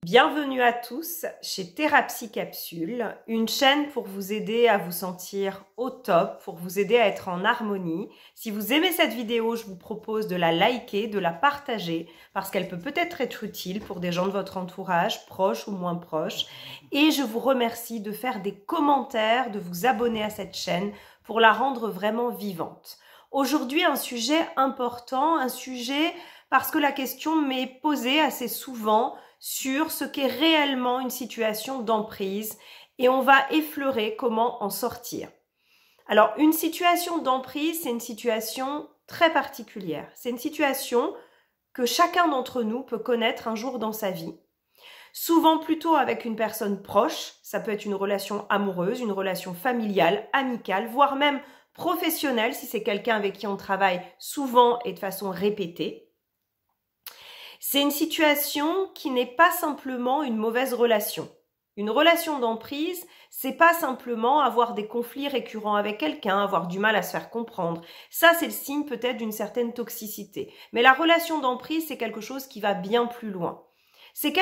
Bienvenue à tous chez Thérapie Capsule, une chaîne pour vous aider à vous sentir au top, pour vous aider à être en harmonie. Si vous aimez cette vidéo, je vous propose de la liker, de la partager, parce qu'elle peut peut-être être utile pour des gens de votre entourage, proches ou moins proches. Et je vous remercie de faire des commentaires, de vous abonner à cette chaîne pour la rendre vraiment vivante. Aujourd'hui, un sujet important, un sujet parce que la question m'est posée assez souvent sur ce qu'est réellement une situation d'emprise et on va effleurer comment en sortir. Alors, une situation d'emprise, c'est une situation très particulière. C'est une situation que chacun d'entre nous peut connaître un jour dans sa vie. Souvent plutôt avec une personne proche, ça peut être une relation amoureuse, une relation familiale, amicale, voire même professionnelle si c'est quelqu'un avec qui on travaille souvent et de façon répétée. C'est une situation qui n'est pas simplement une mauvaise relation. Une relation d'emprise, c'est pas simplement avoir des conflits récurrents avec quelqu'un, avoir du mal à se faire comprendre. Ça, c'est le signe peut-être d'une certaine toxicité. Mais la relation d'emprise, c'est quelque chose qui va bien plus loin. C'est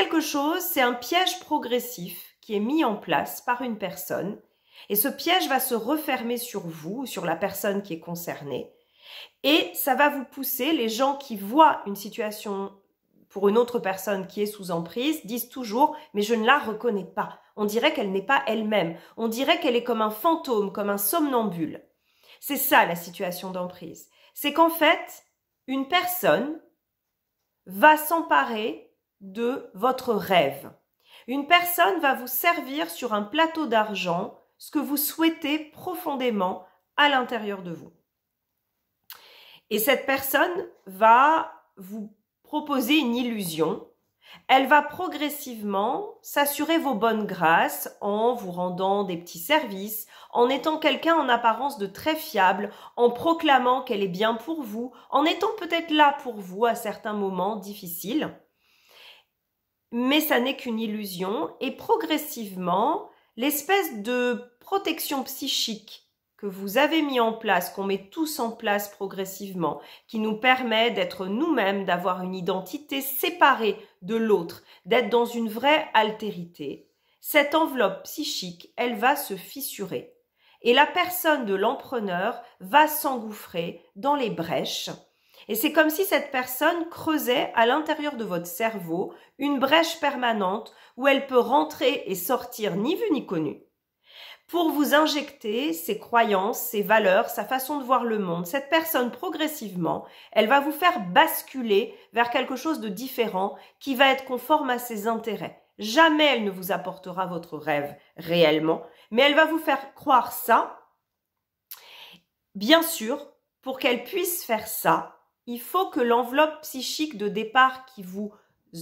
un piège progressif qui est mis en place par une personne. Et ce piège va se refermer sur vous, sur la personne qui est concernée. Et ça va vous pousser, les gens qui voient une situation pour une autre personne qui est sous emprise, disent toujours « mais je ne la reconnais pas ». On dirait qu'elle n'est pas elle-même. On dirait qu'elle est comme un fantôme, comme un somnambule. C'est ça la situation d'emprise. C'est qu'en fait, une personne va s'emparer de votre rêve. Une personne va vous servir sur un plateau d'argent ce que vous souhaitez profondément à l'intérieur de vous. Et cette personne va vous proposer une illusion. Elle va progressivement s'assurer vos bonnes grâces en vous rendant des petits services, en étant quelqu'un en apparence de très fiable, en proclamant qu'elle est bien pour vous, en étant peut-être là pour vous à certains moments difficiles. Mais ça n'est qu'une illusion et progressivement, l'espèce de protection psychique que vous avez mis en place, qu'on met tous en place progressivement, qui nous permet d'être nous-mêmes, d'avoir une identité séparée de l'autre, d'être dans une vraie altérité, cette enveloppe psychique, elle va se fissurer. Et la personne de l'empreneur va s'engouffrer dans les brèches. Et c'est comme si cette personne creusait à l'intérieur de votre cerveau une brèche permanente où elle peut rentrer et sortir ni vu ni connu, pour vous injecter ses croyances, ses valeurs, sa façon de voir le monde. Cette personne, progressivement, elle va vous faire basculer vers quelque chose de différent qui va être conforme à ses intérêts. Jamais elle ne vous apportera votre rêve réellement, mais elle va vous faire croire ça. Bien sûr, pour qu'elle puisse faire ça, il faut que l'enveloppe psychique de départ qui vous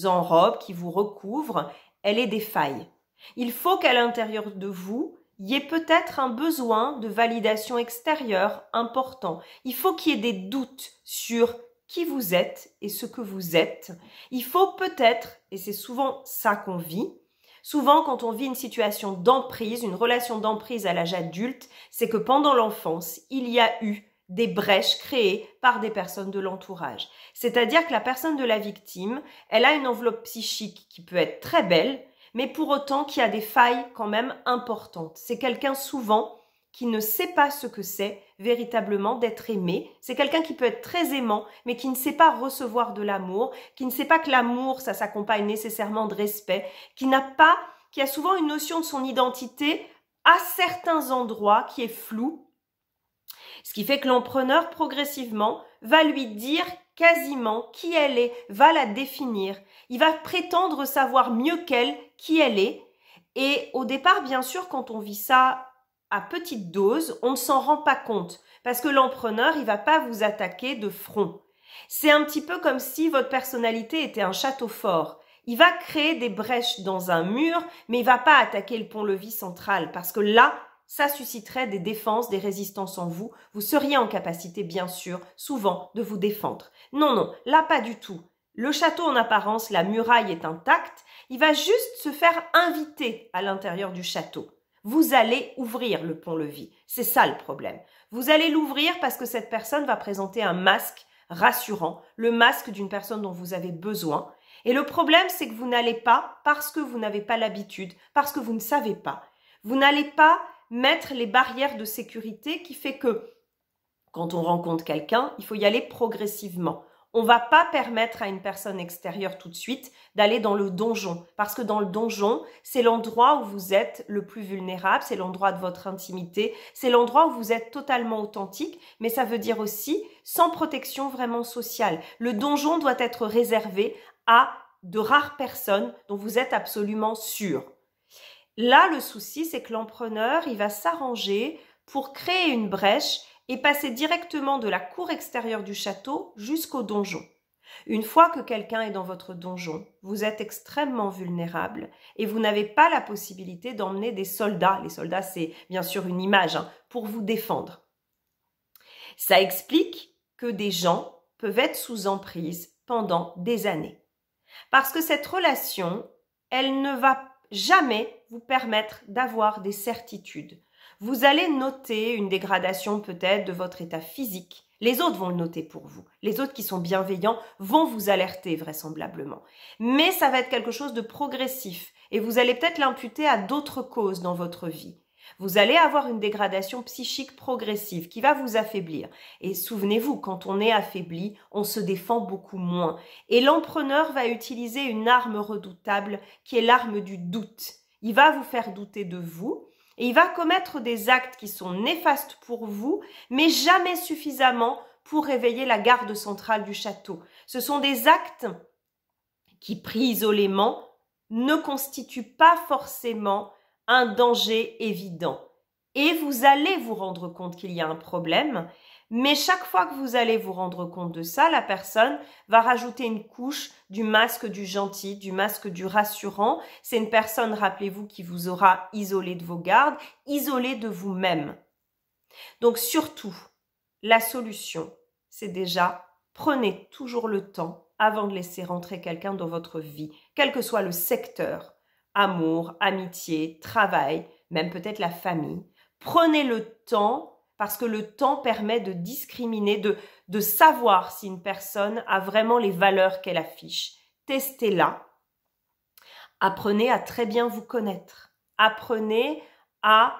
enrobe, qui vous recouvre, elle ait des failles. Il faut qu'à l'intérieur de vous, il y ait peut-être un besoin de validation extérieure important. Il faut qu'il y ait des doutes sur qui vous êtes et ce que vous êtes. Il faut peut-être, et c'est souvent ça qu'on vit, souvent quand on vit une situation d'emprise, une relation d'emprise à l'âge adulte, c'est que pendant l'enfance, il y a eu des brèches créées par des personnes de l'entourage. C'est-à-dire que la personne de la victime, elle a une enveloppe psychique qui peut être très belle, mais pour autant qu'il y a des failles quand même importantes. C'est quelqu'un souvent qui ne sait pas ce que c'est véritablement d'être aimé. C'est quelqu'un qui peut être très aimant, mais qui ne sait pas recevoir de l'amour, qui ne sait pas que l'amour, ça s'accompagne nécessairement de respect, qui a souvent une notion de son identité à certains endroits qui est floue. Ce qui fait que l'empreneur, progressivement, va lui dire quasiment qui elle est, va la définir. Il va prétendre savoir mieux qu'elle qui elle est. Et au départ, bien sûr, quand on vit ça à petite dose, on ne s'en rend pas compte. Parce que l'empreneur, il va pas vous attaquer de front. C'est un petit peu comme si votre personnalité était un château fort. Il va créer des brèches dans un mur, mais il va pas attaquer le pont-levis central. Parce que là, ça susciterait des défenses, des résistances en vous. Vous seriez en capacité, bien sûr, souvent, de vous défendre. Non, non, là, pas du tout. Le château en apparence, la muraille est intacte. Il va juste se faire inviter à l'intérieur du château. Vous allez ouvrir le pont-levis. C'est ça le problème. Vous allez l'ouvrir parce que cette personne va présenter un masque rassurant, le masque d'une personne dont vous avez besoin. Et le problème, c'est que vous n'allez pas, parce que vous n'avez pas l'habitude, parce que vous ne savez pas, vous n'allez pas mettre les barrières de sécurité qui fait que quand on rencontre quelqu'un, il faut y aller progressivement. On ne va pas permettre à une personne extérieure tout de suite d'aller dans le donjon. Parce que dans le donjon, c'est l'endroit où vous êtes le plus vulnérable, c'est l'endroit de votre intimité, c'est l'endroit où vous êtes totalement authentique, mais ça veut dire aussi sans protection vraiment sociale. Le donjon doit être réservé à de rares personnes dont vous êtes absolument sûr. Là, le souci, c'est que l'empreneur, il va s'arranger pour créer une brèche et passer directement de la cour extérieure du château jusqu'au donjon. Une fois que quelqu'un est dans votre donjon, vous êtes extrêmement vulnérable et vous n'avez pas la possibilité d'emmener des soldats. Les soldats, c'est bien sûr une image, pour vous défendre. Ça explique que des gens peuvent être sous emprise pendant des années. Parce que cette relation, elle ne va jamais vous permettre d'avoir des certitudes. Vous allez noter une dégradation peut-être de votre état physique. Les autres vont le noter pour vous. Les autres qui sont bienveillants vont vous alerter vraisemblablement. Mais ça va être quelque chose de progressif et vous allez peut-être l'imputer à d'autres causes dans votre vie. Vous allez avoir une dégradation psychique progressive qui va vous affaiblir. Et souvenez-vous, quand on est affaibli, on se défend beaucoup moins. Et l'empreneur va utiliser une arme redoutable qui est l'arme du doute. Il va vous faire douter de vous. Et il va commettre des actes qui sont néfastes pour vous, mais jamais suffisamment pour réveiller la garde centrale du château. Ce sont des actes qui, pris isolément, ne constituent pas forcément un danger évident. Et vous allez vous rendre compte qu'il y a un problème, mais chaque fois que vous allez vous rendre compte de ça, la personne va rajouter une couche du masque du gentil, du masque du rassurant. C'est une personne, rappelez-vous, qui vous aura isolé de vos gardes, isolé de vous-même. Donc surtout, la solution, c'est déjà, prenez toujours le temps avant de laisser rentrer quelqu'un dans votre vie, quel que soit le secteur, amour, amitié, travail, même peut-être la famille. Prenez le temps parce que le temps permet de discriminer, de savoir si une personne a vraiment les valeurs qu'elle affiche. Testez-la. Apprenez à très bien vous connaître. Apprenez à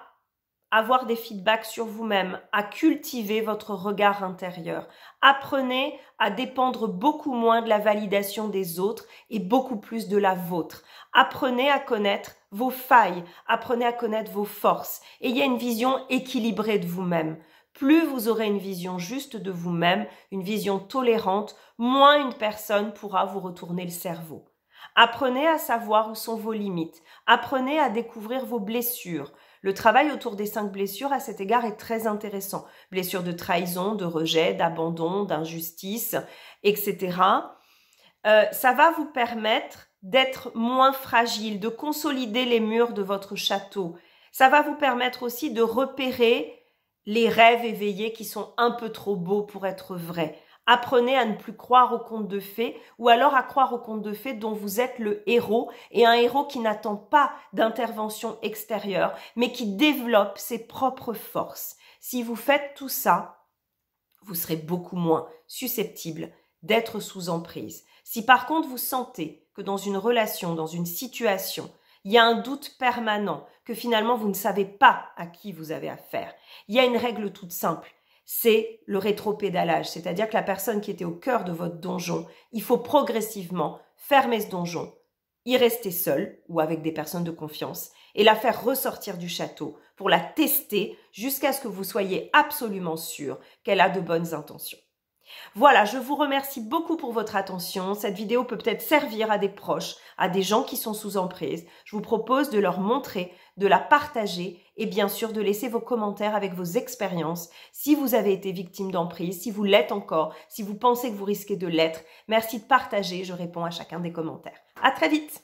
avoir des feedbacks sur vous-même, à cultiver votre regard intérieur. Apprenez à dépendre beaucoup moins de la validation des autres et beaucoup plus de la vôtre. Apprenez à connaître vos failles, apprenez à connaître vos forces. Ayez une vision équilibrée de vous-même. Plus vous aurez une vision juste de vous-même, une vision tolérante, moins une personne pourra vous retourner le cerveau. Apprenez à savoir où sont vos limites. Apprenez à découvrir vos blessures. Le travail autour des 5 blessures à cet égard est très intéressant. Blessures de trahison, de rejet, d'abandon, d'injustice, etc. Ça va vous permettre d'être moins fragile, de consolider les murs de votre château. Ça va vous permettre aussi de repérer les rêves éveillés qui sont un peu trop beaux pour être vrais. Apprenez à ne plus croire aux contes de fées ou alors à croire aux contes de fées dont vous êtes le héros et un héros qui n'attend pas d'intervention extérieure mais qui développe ses propres forces. Si vous faites tout ça, vous serez beaucoup moins susceptible d'être sous emprise. Si par contre vous sentez que dans une relation, dans une situation, il y a un doute permanent, que finalement vous ne savez pas à qui vous avez affaire, il y a une règle toute simple. C'est le rétropédalage, c'est-à-dire que la personne qui était au cœur de votre donjon, il faut progressivement fermer ce donjon, y rester seul ou avec des personnes de confiance et la faire ressortir du château pour la tester jusqu'à ce que vous soyez absolument sûr qu'elle a de bonnes intentions. Voilà, je vous remercie beaucoup pour votre attention. Cette vidéo peut peut-être servir à des proches, à des gens qui sont sous emprise. Je vous propose de leur montrer, de la partager et bien sûr de laisser vos commentaires avec vos expériences. Si vous avez été victime d'emprise, si vous l'êtes encore, si vous pensez que vous risquez de l'être, merci de partager. Je réponds à chacun des commentaires. À très vite!